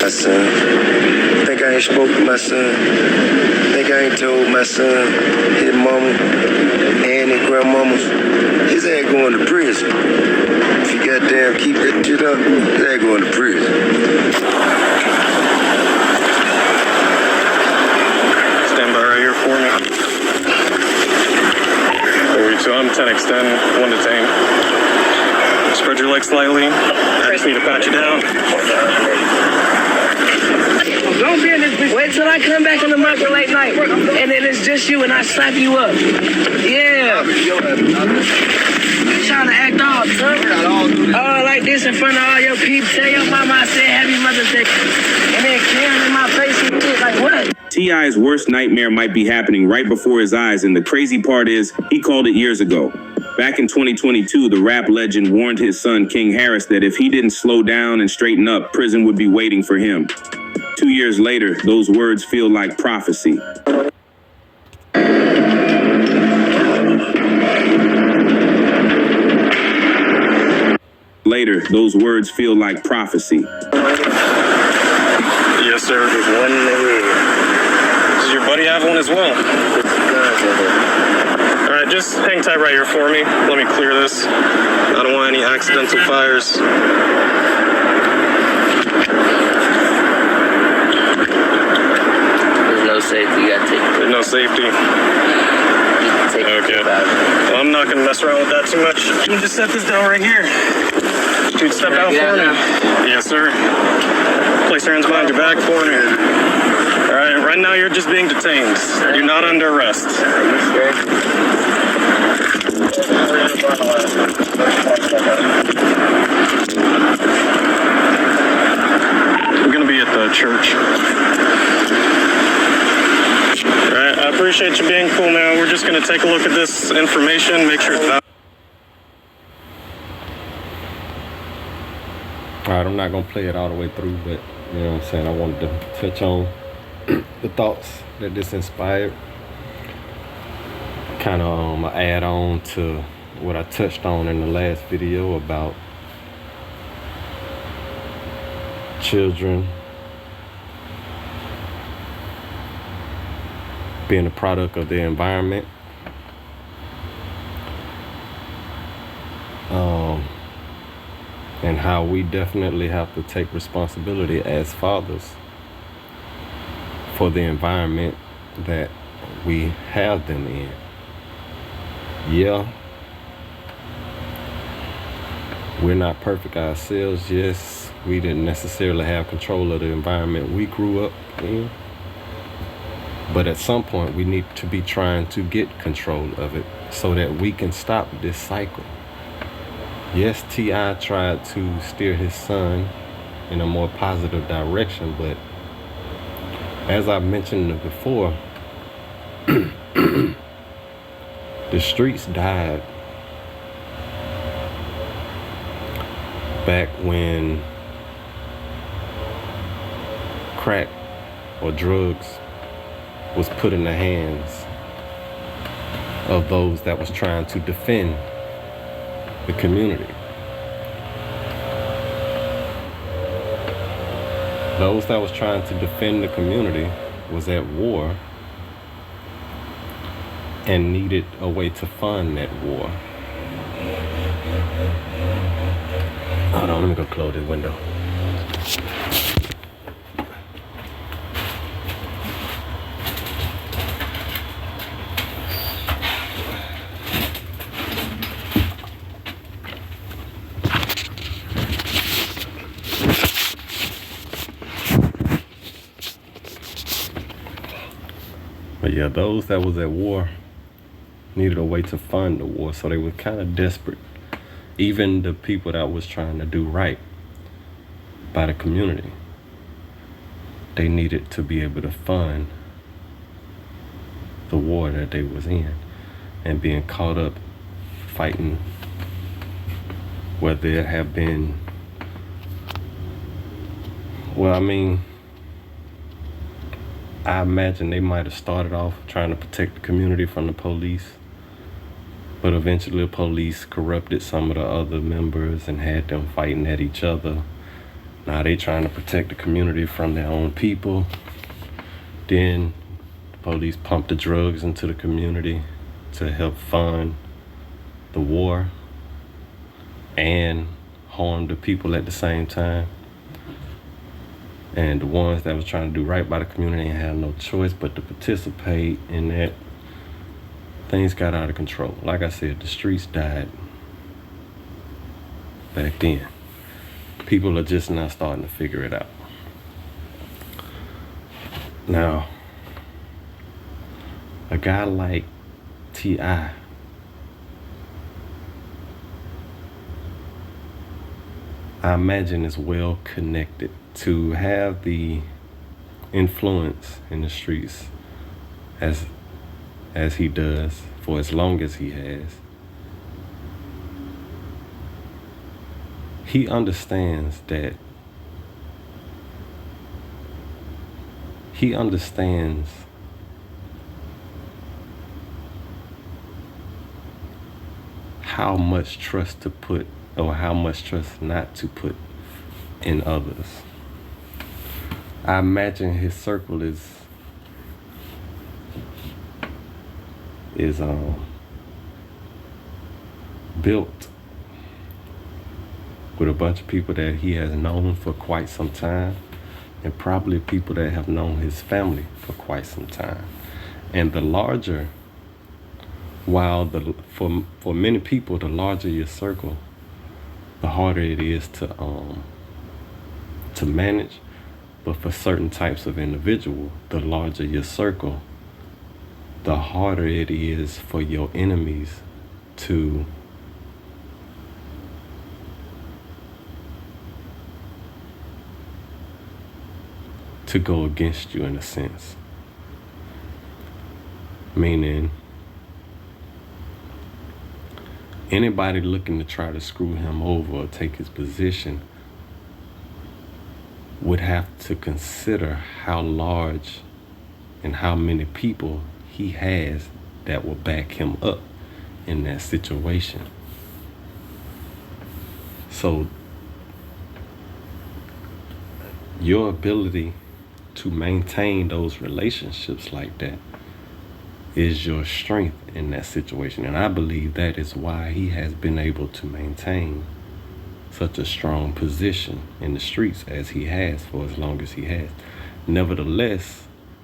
My son. Think I ain't spoke to my son. Think I ain't told my son, his mama, and his grandmamas, his ass going to prison. If you goddamn keep that shit up, his ass going to prison. Stand by right here for me. So I'm 10 extend, 1 detain. Spread your legs slightly. I just need to pat you down. Don't be in this bitch. Wait till I come back in the market late night, and then it's just you, and I slap you up. Yeah. You trying to act off, son? Oh, like this in front of all your people. Tell your mama I said Happy Mother's Day, and then Karen in my face and shit. Like what? T.I.'s worst nightmare might be happening right before his eyes, and the crazy part is he called it years ago. Back in 2022, the rap legend warned his son, King Harris, that if he didn't slow down and straighten up, prison would be waiting for him. 2 years later, those words feel like prophecy. Later, those words feel like prophecy. Yes, sir. There's one in the room. Does your buddy have one as well? All right, just hang tight right here for me. Let me clear this. I don't want any accidental fires. There's no safety. You gotta take it. There's no safety. Okay. Well, I'm not gonna mess around with that too much. You just set this down right here. Dude, step out for me. Yes, sir. Place your hands behind your back for me. All right, right now you're just being detained. You're not under arrest. I'm gonna be at the church. All right, I appreciate you being cool, man. We're just gonna take a look at this information, make sure it's valid. Alright, I'm not going to play it all the way through, but you know what I'm saying, I wanted to touch on the thoughts that this inspired. Kind of add on to what I touched on in the last video about children being a product of their environment. And how we definitely have to take responsibility as fathers for the environment that we have them in. Yeah, we're not perfect ourselves. Yes, we didn't necessarily have control of the environment we grew up in. But at some point, we need to be trying to get control of it so that we can stop this cycle. Yes, T.I. tried to steer his son in a more positive direction, but as I mentioned before, the streets died back when crack or drugs was put in the hands of those that was trying to defend the community. Those that was trying to defend the community was at war and needed a way to fund that war. Hold on, let me go close this window. But yeah, those that was at war needed a way to fund the war, so they were kind of desperate. Even the people that was trying to do right by the community, they needed to be able to fund the war that they was in, and being caught up fighting where there have been, well, I mean, I imagine they might have started off trying to protect the community from the police, but eventually the police corrupted some of the other members and had them fighting at each other. Now they trying to protect the community from their own people. Then the police pump the drugs into the community to help fund the war and harm the people at the same time. And the ones that was trying to do right by the community ain't had no choice but to participate in that. Things got out of control. Like I said, the streets died back then. People are just now starting to figure it out. Now, a guy like T.I., I imagine is well connected to have the influence in the streets as he does for as long as he has. He understands that how much trust to put or how much trust not to put in others. I imagine his circle is built with a bunch of people that he has known for quite some time, and probably people that have known his family for quite some time. And the larger, for many people, the larger your circle, the harder it is to manage. But for certain types of individual, the larger your circle, the harder it is for your enemies to go against you in a sense. Meaning, anybody looking to try to screw him over or take his position would have to consider how large and how many people he has that will back him up in that situation. So your ability to maintain those relationships like that is your strength in that situation. And I believe that is why he has been able to maintain such a strong position in the streets as he has for as long as he has. Nevertheless,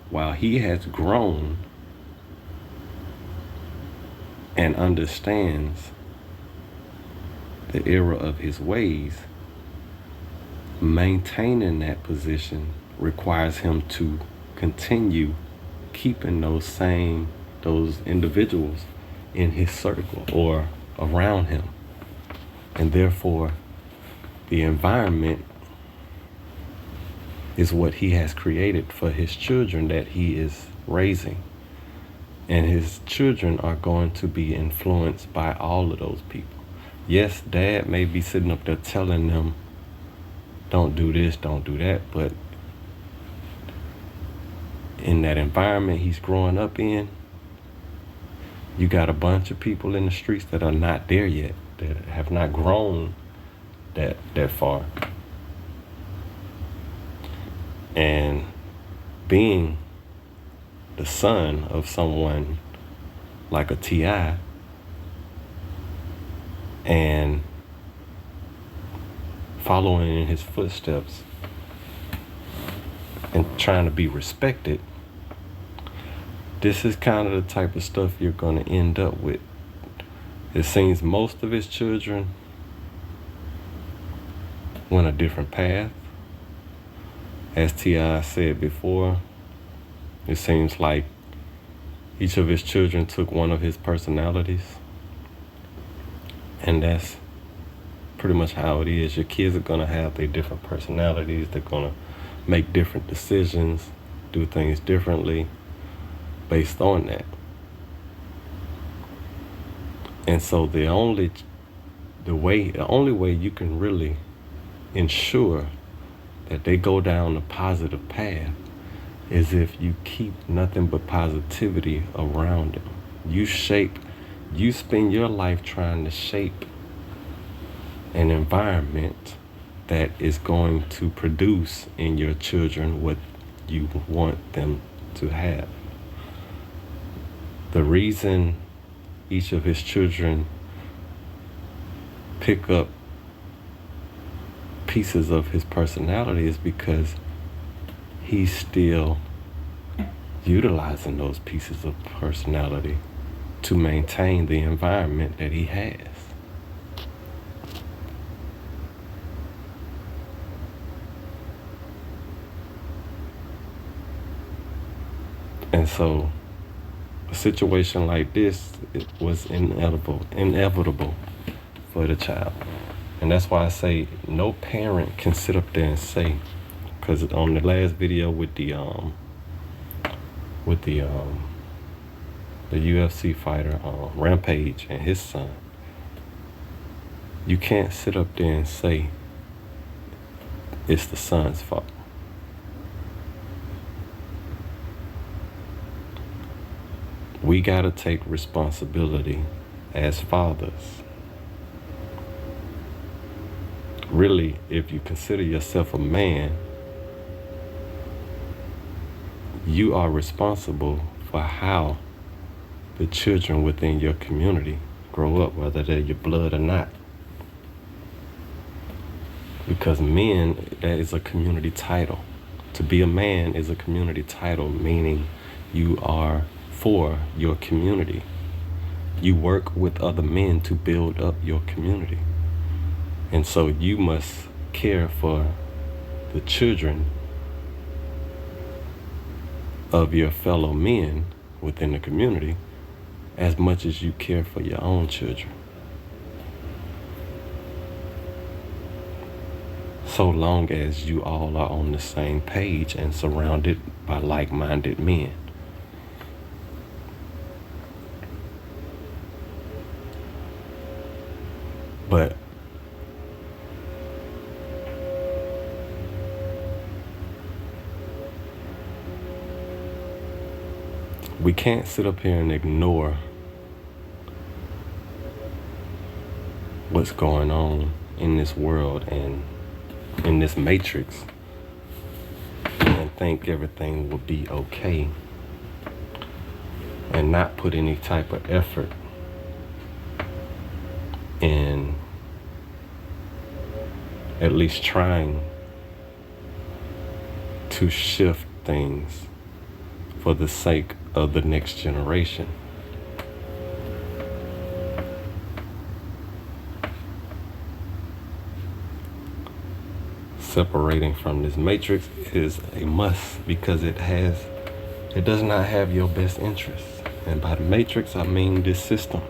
while he has grown and understands the error of his ways, maintaining that position requires him to continue keeping those individuals in his circle or around him. And therefore, the environment is what he has created for his children that he is raising. And his children are going to be influenced by all of those people. Yes, dad may be sitting up there telling them, don't do this, don't do that, but in that environment he's growing up in, you got a bunch of people in the streets that are not there yet, that have not grown that far. And being the son of someone like a T.I. and following in his footsteps and trying to be respected, this is kind of the type of stuff you're going to end up with. It seems most of his children went a different path. As T.I. said before, it seems like each of his children took one of his personalities. And that's pretty much how it is. Your kids are going to have their different personalities. They're going to make different decisions, do things differently based on that. And so the only way you can really ensure that they go down a positive path is if you keep nothing but positivity around them. You spend your life trying to shape an environment that is going to produce in your children what you want them to have. The reason each of his children pick up pieces of his personality is because he's still utilizing those pieces of personality to maintain the environment that he has. And so a situation like this, it was inevitable for the child. And that's why I say no parent can sit up there and say, because on the last video with the UFC fighter Rampage and his son, you can't sit up there and say it's the son's fault. We gotta take responsibility as fathers. Really, if you consider yourself a man, you are responsible for how the children within your community grow up, whether they're your blood or not. Because men, that is a community title. To be a man is a community title, meaning you are for your community. You work with other men to build up your community. And so you must care for the children of your fellow men within the community as much as you care for your own children. So long as you all are on the same page and surrounded by like-minded men. But we can't sit up here and ignore what's going on in this world and in this matrix and think everything will be okay and not put any type of effort in at least trying to shift things for the sake of the next generation. Separating from this matrix is a must because it does not have your best interests. And by the matrix, I mean this system.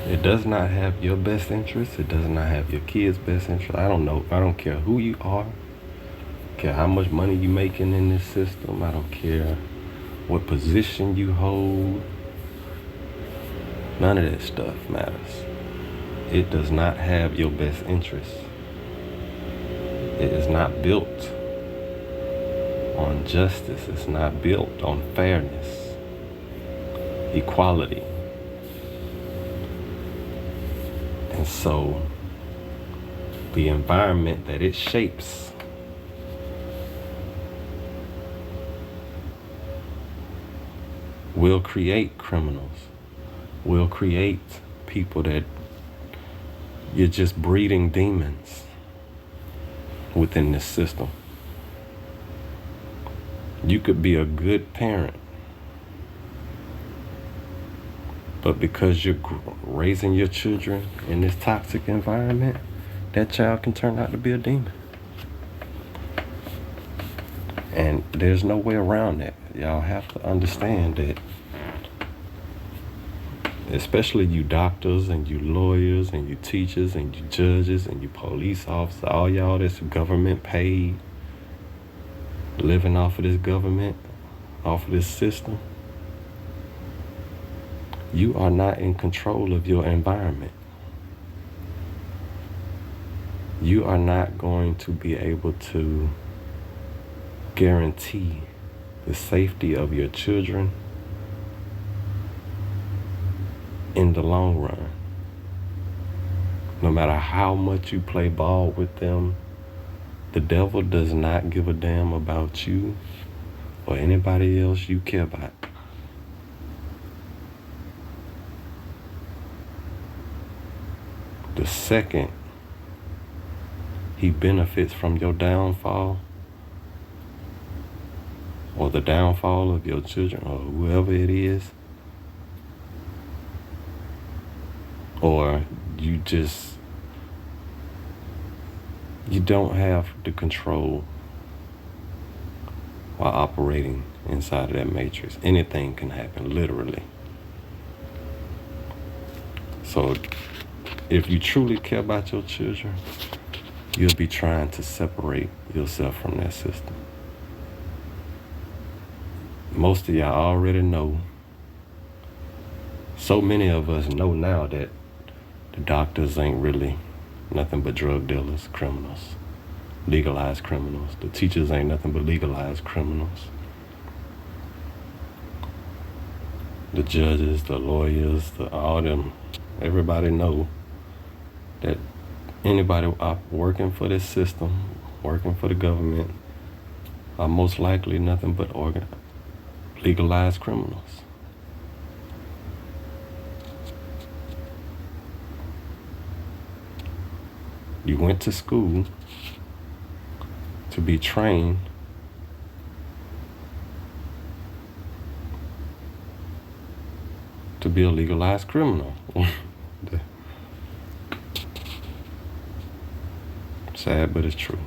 It does not have your best interests. It does not have your kids' best interests. I don't care who you are. I don't care how much money you making in this system. I don't care what position you hold. None of that stuff matters. It does not have your best interests. It is not built on justice. It's not built on fairness, equality. And so the environment that it shapes will create criminals, will create people that you're just breeding demons within this system. You could be a good parent, but because you're raising your children in this toxic environment, that child can turn out to be a demon. And there's no way around that. Y'all have to understand that, especially you doctors and you lawyers and you teachers and you judges and you police officers, all y'all that's government paid, living off of this government, off of this system. You are not in control of your environment. You are not going to be able to guarantee the safety of your children in the long run. No matter how much you play ball with them, the devil does not give a damn about you or anybody else you care about. The second he benefits from your downfall, or the downfall of your children, or whoever it is, or you don't have the control while operating inside of that matrix. Anything can happen, literally. So if you truly care about your children, you'll be trying to separate yourself from that system. Most of y'all already know. So many of us know now that the doctors ain't really nothing but drug dealers, criminals, legalized criminals. The teachers ain't nothing but legalized criminals. The judges, the lawyers, all them, everybody know that anybody working for this system, working for the government, are most likely nothing but legalized criminals. You went to school to be trained to be a legalized criminal. Sad, but it's true.